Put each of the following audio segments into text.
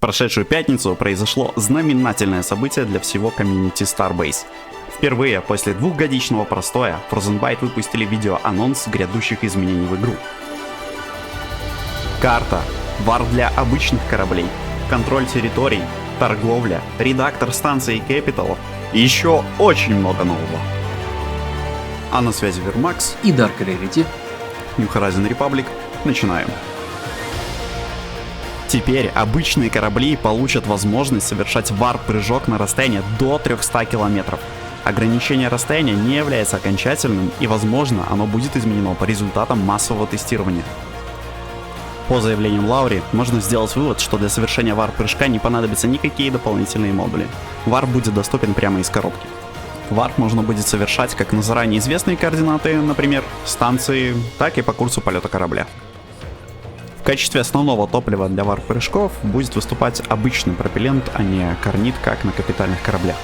прошедшую пятницу произошло знаменательное событие для всего комьюнити Starbase. Впервые после двухгодичного простоя Frozen Byte выпустили видеоанонс грядущих изменений в игру. Карта, варп для обычных кораблей, контроль территорий, торговля, редактор станции Capital и еще очень много нового. А на связи Вермакс и Dark Rarity. New Horizon Republic. Начинаем. Теперь обычные корабли получат возможность совершать варп-прыжок на расстояние до 300 километров. Ограничение расстояния не является окончательным, и, возможно, оно будет изменено по результатам массового тестирования. По заявлениям Лаури, можно сделать вывод, что для совершения варп-прыжка не понадобятся никакие дополнительные модули. Варп будет доступен прямо из коробки. Варп можно будет совершать как на заранее известные координаты, например, станции, так и по курсу полета корабля. В качестве основного топлива для варп-прыжков будет выступать обычный пропеллент, а не корнит, как на капитальных кораблях.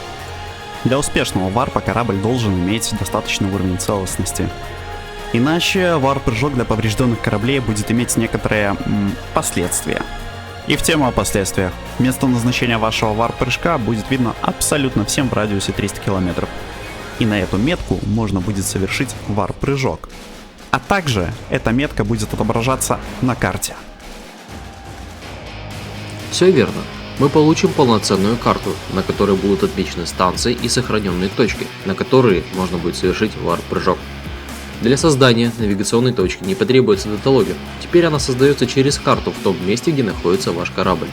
Для успешного варпа корабль должен иметь достаточный уровень целостности. Иначе варп-прыжок для поврежденных кораблей будет иметь некоторые последствия. И в тему о последствиях. Место назначения вашего варп-прыжка будет видно абсолютно всем в радиусе 300 км. И на эту метку можно будет совершить варп-прыжок. А также эта метка будет отображаться на карте. Все верно. Мы получим полноценную карту, на которой будут отмечены станции и сохраненные точки, на которые можно будет совершить варп-прыжок. Для создания навигационной точки не потребуется даталогер, теперь она создается через карту в том месте, где находится ваш корабль.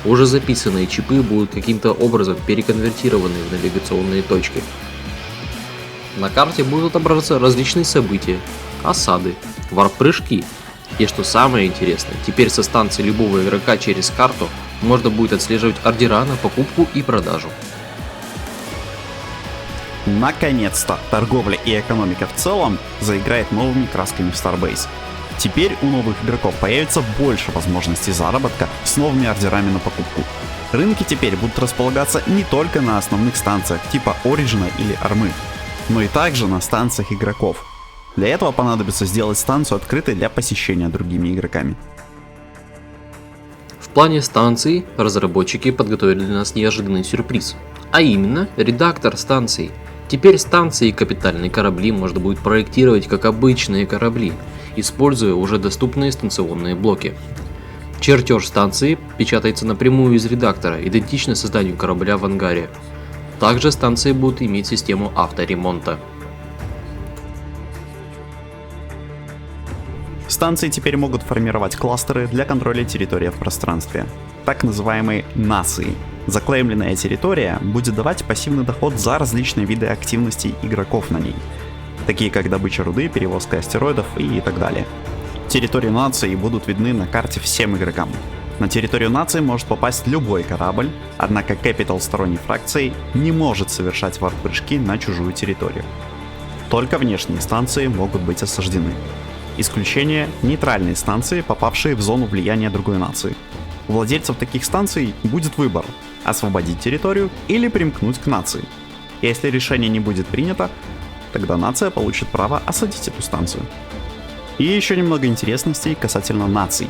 Уже записанные чипы будут каким-то образом переконвертированы в навигационные точки. На карте будут отображаться различные события, осады, варп-прыжки. И что самое интересное, теперь со станции любого игрока через карту можно будет отслеживать ордера на покупку и продажу. Наконец-то торговля и экономика в целом заиграет новыми красками в Starbase. Теперь у новых игроков появится больше возможностей заработка с новыми ордерами на покупку. Рынки теперь будут располагаться не только на основных станциях типа Origin или Армы, но и также на станциях игроков. Для этого понадобится сделать станцию открытой для посещения другими игроками. В плане станций разработчики подготовили для нас неожиданный сюрприз, а именно редактор станций. Теперь станции и капитальные корабли можно будет проектировать как обычные корабли, используя уже доступные станционные блоки. Чертеж станции печатается напрямую из редактора, идентично созданию корабля в ангаре. Также станции будут иметь систему авторемонта. Станции теперь могут формировать кластеры для контроля территории в пространстве, так называемые нации. Заклеймленная территория будет давать пассивный доход за различные виды активностей игроков на ней, такие как добыча руды, перевозка астероидов и так далее. Территории нации будут видны на карте всем игрокам. На территорию нации может попасть любой корабль, однако Capital сторонней фракции не может совершать варп-прыжки на чужую территорию. Только внешние станции могут быть осаждены. Исключение — нейтральные станции, попавшие в зону влияния другой нации. У владельцев таких станций будет выбор — освободить территорию или примкнуть к нации. Если решение не будет принято, тогда нация получит право осадить эту станцию. И еще немного интересностей касательно наций.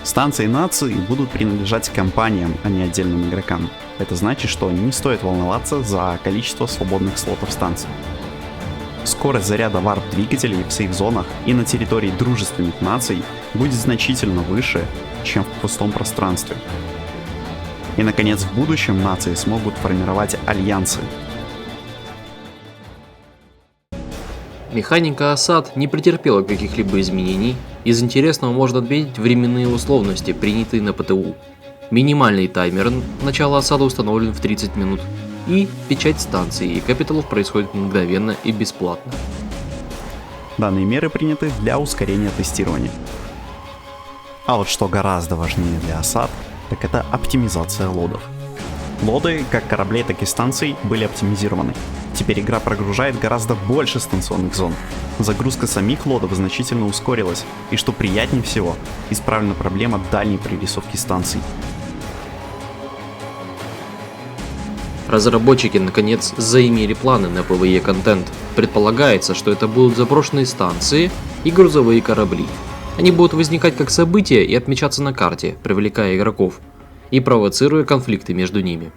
Станции наций будут принадлежать компаниям, а не отдельным игрокам. Это значит, что не стоит волноваться за количество свободных слотов станций. Скорость заряда варп-двигателей в сейф-зонах и на территории дружественных наций будет значительно выше, чем в пустом пространстве. И, наконец, в будущем нации смогут формировать альянсы. Механика осад не претерпела каких-либо изменений. Из интересного можно отметить временные условности, принятые на ПТУ. Минимальный таймер начала осады установлен в 30 минут. И печать станции и капиталов происходит мгновенно и бесплатно. Данные меры приняты для ускорения тестирования. А вот что гораздо важнее для осад, так это оптимизация лодов. Лоды, как кораблей, так и станций, были оптимизированы. Теперь игра прогружает гораздо больше станционных зон. Загрузка самих лодов значительно ускорилась, и что приятнее всего, исправлена проблема дальней прорисовки станций. Разработчики наконец заимели планы на PvE контент. Предполагается, что это будут заброшенные станции и грузовые корабли. Они будут возникать как события и отмечаться на карте, привлекая игроков. и провоцируя конфликты между ними.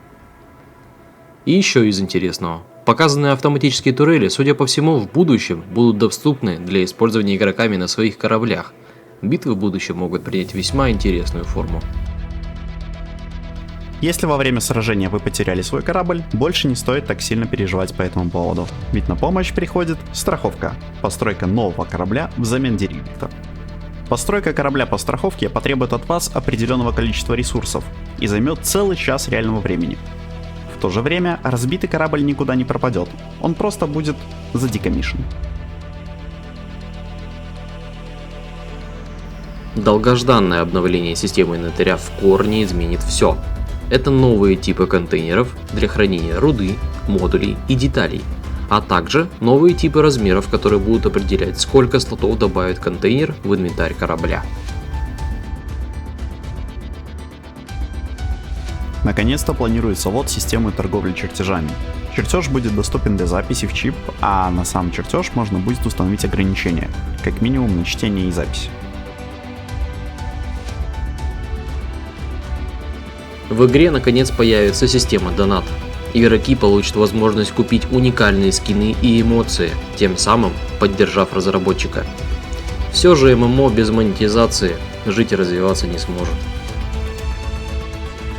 И еще из интересного. Показанные автоматические турели, судя по всему, в будущем будут доступны для использования игроками на своих кораблях. Битвы в будущем могут принять весьма интересную форму. Если во время сражения вы потеряли свой корабль, больше не стоит так сильно переживать по этому поводу. Ведь на помощь приходит страховка, постройка нового корабля взамен деревита. Постройка корабля по страховке потребует от вас определенного количества ресурсов и займет целый час реального времени. В то же время разбитый корабль никуда не пропадет, он просто будет задекомишен. Долгожданное обновление системы инвентаря в корне изменит все. Это новые типы контейнеров для хранения руды, модулей и деталей, а также новые типы размеров, которые будут определять, сколько слотов добавит контейнер в инвентарь корабля. Наконец-то планируется ввод системы торговли чертежами. Чертеж будет доступен для записи в чип, а на сам чертеж можно будет установить ограничения, как минимум на чтение и запись. В игре наконец появится система донат. Игроки получат возможность купить уникальные скины и эмоции, тем самым поддержав разработчика. Все же ММО без монетизации жить и развиваться не сможет.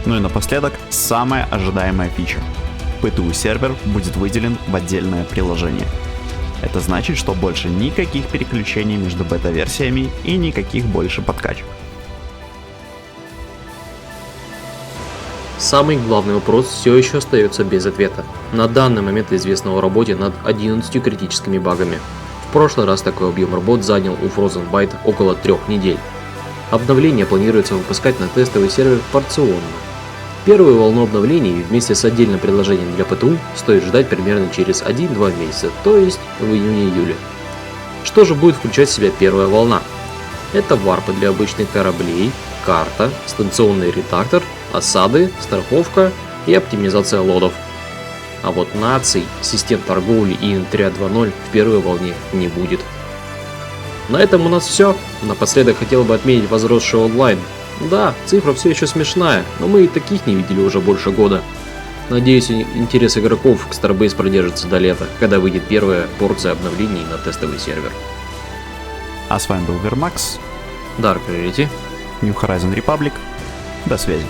Ну и напоследок, самая ожидаемая фича. PTU-сервер будет выделен в отдельное приложение. Это значит, что больше никаких переключений между бета-версиями и никаких больше подкачек. Самый главный вопрос все еще остается без ответа. На данный момент известно о работе над 11 критическими багами. В прошлый раз такой объем работ занял у Frozen Byte около 3 недель. Обновление планируется выпускать на тестовый сервер порционно. Первую волну обновлений вместе с отдельным предложением для ПТУ стоит ждать примерно через 1-2 месяца, то есть в июне-июле. Что же будет включать в себя первая волна? Это варпы для обычных кораблей, карта, станционный редактор, осады, страховка и оптимизация лодов. А вот наций, систем торговли и инвентаря 2.0 в первой волне не будет. На этом у нас все. Напоследок хотел бы отметить возросший онлайн. Да, цифра все еще смешная, но мы и таких не видели уже больше года. Надеюсь, интерес игроков к Starbase продержится до лета, когда выйдет первая порция обновлений на тестовый сервер. А с вами был Вермакс, Dark Reality, New Horizon Republic. До связи.